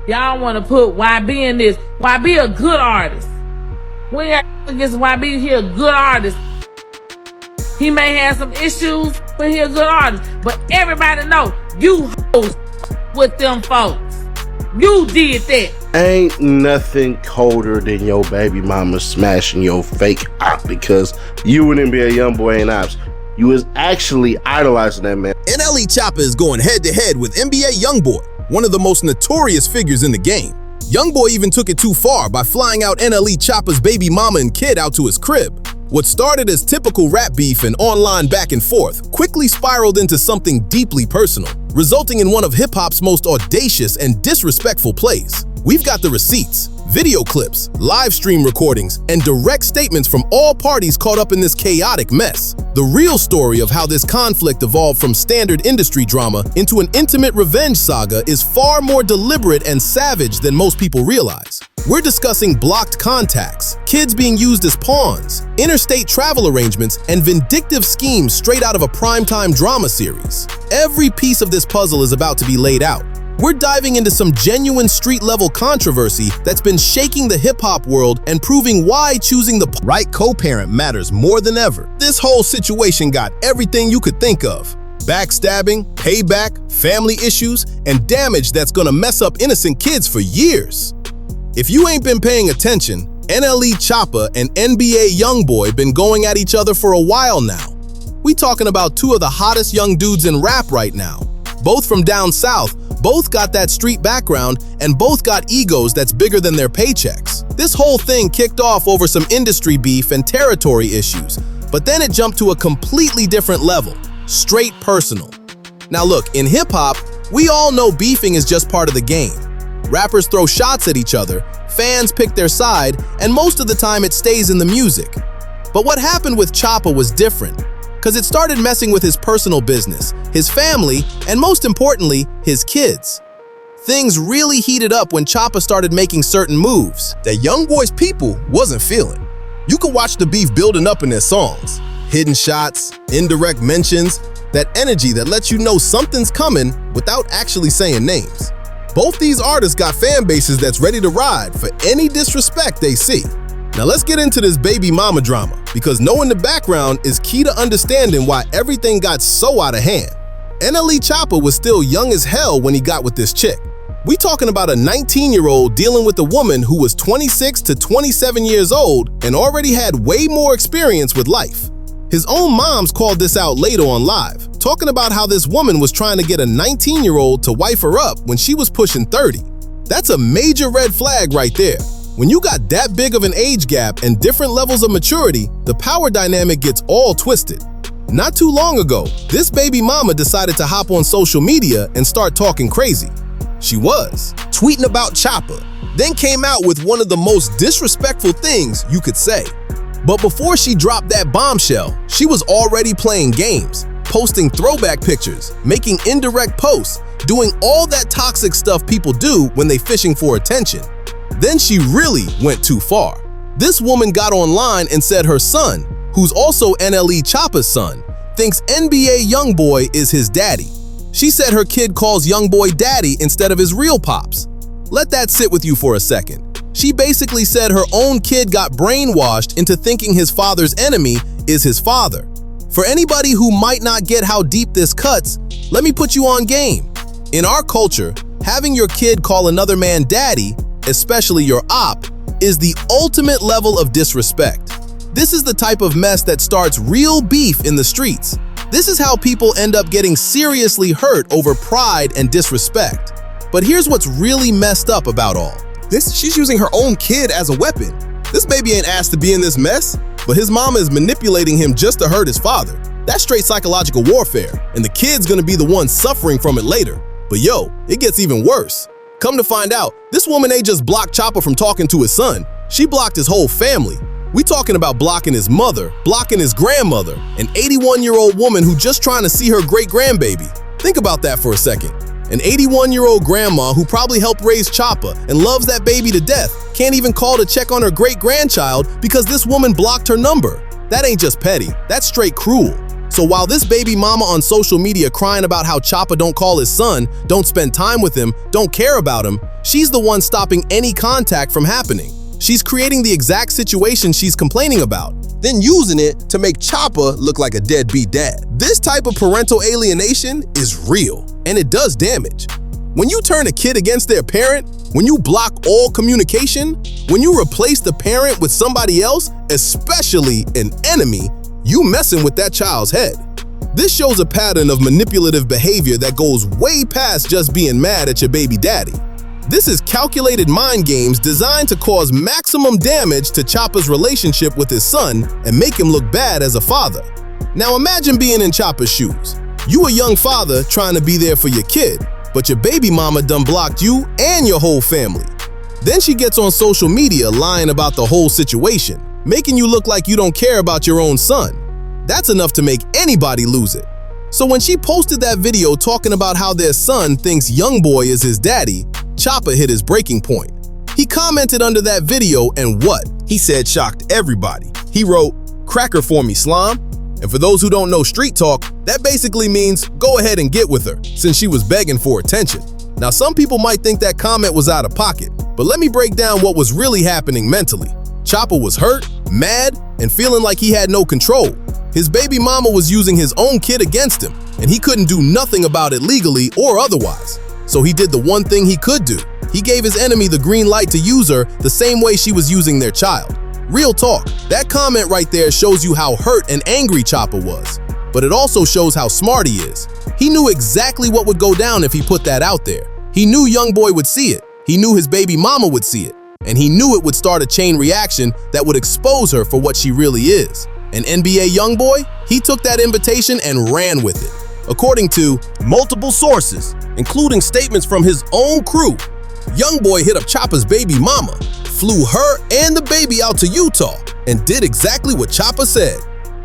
Y'all want to put YB in this. YB a good artist. We ain't against YB. He a good artist. He may have some issues, but he a good artist. But everybody know you hoes with them folks. You did that. Ain't nothing colder than your baby mama smashing your fake op because you and NBA YoungBoy ain't ops. You was actually idolizing that man. NLE Choppa is going head-to-head with NBA YoungBoy, one of the most notorious figures in the game. YoungBoy even took it too far by flying out NLE Choppa's baby mama and kid out to his crib. What started as typical rap beef and online back and forth quickly spiraled into something deeply personal, resulting in one of hip-hop's most audacious and disrespectful plays. We've got the receipts, video clips, live stream recordings, and direct statements from all parties caught up in this chaotic mess. The real story of how this conflict evolved from standard industry drama into an intimate revenge saga is far more deliberate and savage than most people realize. We're discussing blocked contacts, kids being used as pawns, interstate travel arrangements, and vindictive schemes straight out of a primetime drama series. Every piece of this puzzle is about to be laid out. We're diving into some genuine street-level controversy that's been shaking the hip-hop world and proving why choosing the right co-parent matters more than ever. This whole situation got everything you could think of. Backstabbing, payback, family issues, and damage that's gonna mess up innocent kids for years. If you ain't been paying attention, NLE Choppa and NBA YoungBoy been going at each other for a while now. We talking about two of the hottest young dudes in rap right now. Both from down south, both got that street background, and both got egos that's bigger than their paychecks. This whole thing kicked off over some industry beef and territory issues, but then it jumped to a completely different level, straight personal. Now look, in hip-hop, we all know beefing is just part of the game. Rappers throw shots at each other, fans pick their side, and most of the time it stays in the music. But what happened with Choppa was different, because it started messing with his personal business, his family, and most importantly, his kids. Things really heated up when Choppa started making certain moves that YoungBoy's people wasn't feeling. You could watch the beef building up in their songs. Hidden shots, indirect mentions, that energy that lets you know something's coming without actually saying names. Both these artists got fan bases that's ready to ride for any disrespect they see. Now let's get into this baby mama drama, because knowing the background is key to understanding why everything got so out of hand. NLE Choppa was still young as hell when he got with this chick. We talking about a 19-year-old dealing with a woman who was 26 to 27 years old and already had way more experience with life. His own moms called this out later on live, talking about how this woman was trying to get a 19-year-old to wife her up when she was pushing 30. That's a major red flag right there. When you got that big of an age gap and different levels of maturity, the power dynamic gets all twisted. Not too long ago, this baby mama decided to hop on social media and start talking crazy. She was tweeting about Choppa, then came out with one of the most disrespectful things you could say. But before she dropped that bombshell, she was already playing games, posting throwback pictures, making indirect posts, doing all that toxic stuff people do when they fishing for attention. Then she really went too far. This woman got online and said her son, who's also NLE Choppa's son, thinks NBA YoungBoy is his daddy. She said her kid calls YoungBoy daddy instead of his real pops. Let that sit with you for a second. She basically said her own kid got brainwashed into thinking his father's enemy is his father. For anybody who might not get how deep this cuts, let me put you on game. In our culture, having your kid call another man daddy, especially your op, is the ultimate level of disrespect. This is the type of mess that starts real beef in the streets. This is how people end up getting seriously hurt over pride and disrespect. But here's what's really messed up about all. She's using her own kid as a weapon. This baby ain't asked to be in this mess, but his mama is manipulating him just to hurt his father. That's straight psychological warfare, and the kid's gonna be the one suffering from it later. But yo, it gets even worse. Come to find out, this woman ain't just blocked Choppa from talking to his son, she blocked his whole family. We talking about blocking his mother, blocking his grandmother, an 81-year-old woman who just trying to see her great-grandbaby. Think about that for a second. An 81-year-old grandma who probably helped raise Choppa and loves that baby to death can't even call to check on her great-grandchild because this woman blocked her number. That ain't just petty, that's straight cruel. So while this baby mama on social media crying about how Choppa don't call his son, don't spend time with him, don't care about him, She's the one stopping any contact from happening. She's creating the exact situation she's complaining about, then using it to make Choppa look like a deadbeat dad. This type of parental alienation is real, and it does damage. When you turn a kid against their parent, when you block all communication, when you replace the parent with somebody else, especially an enemy, you messing with that child's head. This shows a pattern of manipulative behavior that goes way past just being mad at your baby daddy. This is calculated mind games designed to cause maximum damage to Choppa's relationship with his son and make him look bad as a father. Now imagine being in Choppa's shoes. You a young father trying to be there for your kid, but your baby mama done blocked you and your whole family. Then she gets on social media lying about the whole situation, making you look like you don't care about your own son. That's enough to make anybody lose it. So when she posted that video talking about how their son thinks YoungBoy is his daddy, Choppa hit his breaking point. He commented under that video, and what he said shocked everybody. He wrote, "Cracker for me, slime." And for those who don't know street talk, that basically means go ahead and get with her, since she was begging for attention. Now some people might think that comment was out of pocket, but let me break down what was really happening mentally. Choppa was hurt, mad, and feeling like he had no control. His baby mama was using his own kid against him, and he couldn't do nothing about it legally or otherwise. So he did the one thing he could do. He gave his enemy the green light to use her the same way she was using their child. Real talk, that comment right there shows you how hurt and angry Choppa was. But it also shows how smart he is. He knew exactly what would go down if he put that out there. He knew YoungBoy would see it. He knew his baby mama would see it. And he knew it would start a chain reaction that would expose her for what she really is. And NBA YoungBoy, he took that invitation and ran with it. According to multiple sources, including statements from his own crew, YoungBoy hit up Choppa's baby mama, flew her and the baby out to Utah, and did exactly what Choppa said.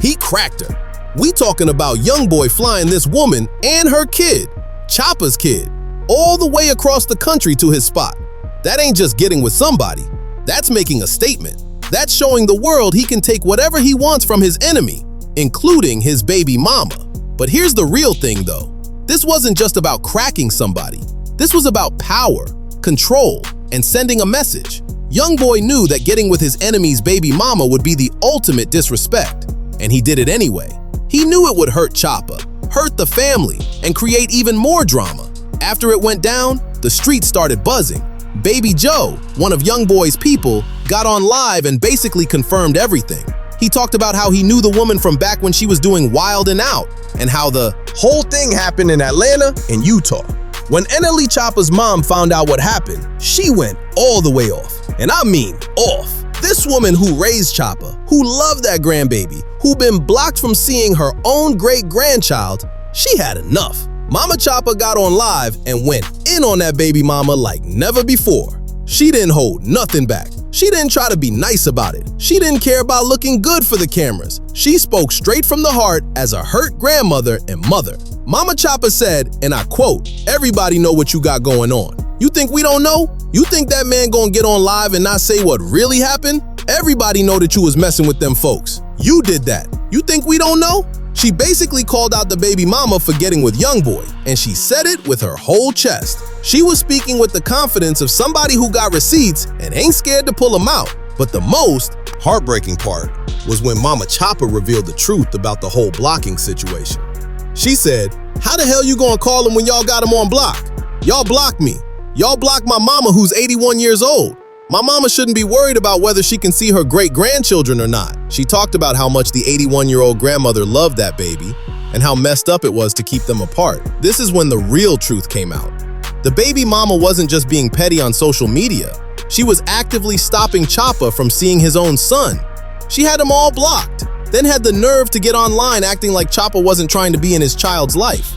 He cracked her. We talking about YoungBoy flying this woman and her kid, Choppa's kid, all the way across the country to his spot. That ain't just getting with somebody. That's making a statement. That's showing the world he can take whatever he wants from his enemy, including his baby mama. But here's the real thing though. This wasn't just about cracking somebody. This was about power, control, and sending a message. YoungBoy knew that getting with his enemy's baby mama would be the ultimate disrespect, and he did it anyway. He knew it would hurt Choppa, hurt the family, and create even more drama. After it went down, the streets started buzzing. Baby Joe, one of YoungBoy's people, got on live and basically confirmed everything. He talked about how he knew the woman from back when she was doing Wild 'N Out, and how the whole thing happened in Atlanta and Utah. When NLE Choppa's mom found out what happened, she went all the way off. And I mean off. This woman who raised Choppa, who loved that grandbaby, who been blocked from seeing her own great-grandchild, she had enough. Mama Choppa got on live and went in on that baby mama like never before. She didn't hold nothing back. She didn't try to be nice about it. She didn't care about looking good for the cameras. She spoke straight from the heart as a hurt grandmother and mother. Mama Choppa said, and I quote, "Everybody know what you got going on. You think we don't know? You think that man gonna get on live and not say what really happened? Everybody know that you was messing with them folks. You did that. You think we don't know?" She basically called out the baby mama for getting with YoungBoy, and she said it with her whole chest. She was speaking with the confidence of somebody who got receipts and ain't scared to pull them out. But the most heartbreaking part was when Mama Choppa revealed the truth about the whole blocking situation. She said, "How the hell you gonna call him when y'all got him on block? Y'all blocked me. Y'all blocked my mama who's 81 years old. My mama shouldn't be worried about whether she can see her great-grandchildren or not." She talked about how much the 81-year-old grandmother loved that baby and how messed up it was to keep them apart. This is when the real truth came out. The baby mama wasn't just being petty on social media. She was actively stopping Choppa from seeing his own son. She had him all blocked, then had the nerve to get online acting like Choppa wasn't trying to be in his child's life.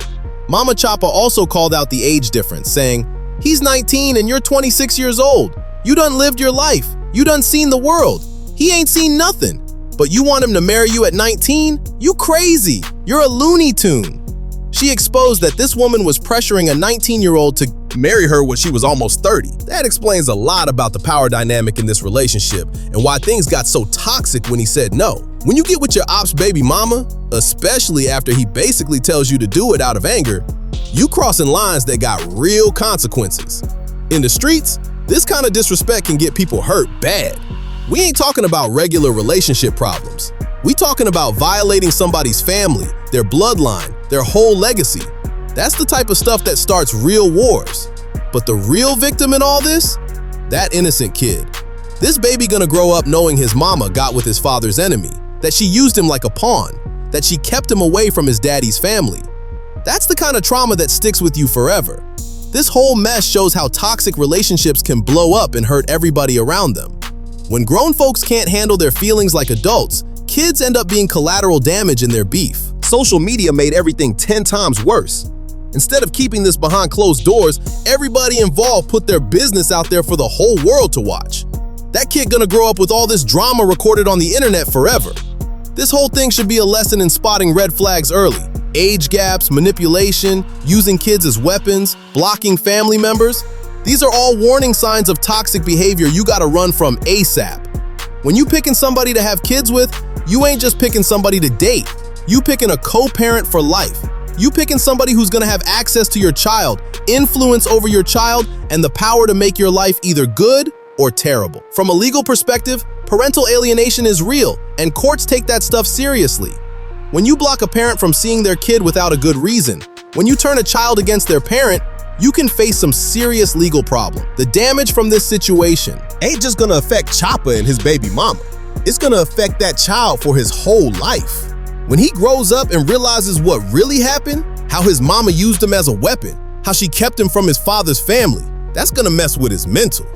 Mama Choppa also called out the age difference, saying, "He's 19 and you're 26 years old. You done lived your life. You done seen the world. He ain't seen nothing. But you want him to marry you at 19? You crazy. You're a Looney Tune." She exposed that this woman was pressuring a 19-year-old to marry her when she was almost 30. That explains a lot about the power dynamic in this relationship and why things got so toxic when he said no. When you get with your op's baby mama, especially after he basically tells you to do it out of anger, you crossing lines that got real consequences. In the streets, this kind of disrespect can get people hurt bad. We ain't talking about regular relationship problems. We talking about violating somebody's family, their bloodline, their whole legacy. That's the type of stuff that starts real wars. But the real victim in all this? That innocent kid. This baby gonna grow up knowing his mama got with his father's enemy, that she used him like a pawn, that she kept him away from his daddy's family. That's the kind of trauma that sticks with you forever. This whole mess shows how toxic relationships can blow up and hurt everybody around them. When grown folks can't handle their feelings like adults, kids end up being collateral damage in their beef. Social media made everything 10 times worse. Instead of keeping this behind closed doors, everybody involved put their business out there for the whole world to watch. That kid gonna grow up with all this drama recorded on the internet forever. This whole thing should be a lesson in spotting red flags early. Age gaps, manipulation, using kids as weapons, blocking family members. These are all warning signs of toxic behavior you gotta run from ASAP. When you picking somebody to have kids with, you ain't just picking somebody to date. You picking a co-parent for life. You picking somebody who's gonna have access to your child, influence over your child, and the power to make your life either good or terrible. From a legal perspective, parental alienation is real, and courts take that stuff seriously. When you block a parent from seeing their kid without a good reason, when you turn a child against their parent, you can face some serious legal problem. The damage from this situation ain't just gonna affect Choppa and his baby mama. It's gonna affect that child for his whole life. When he grows up and realizes what really happened, how his mama used him as a weapon, how she kept him from his father's family, that's gonna mess with his mental.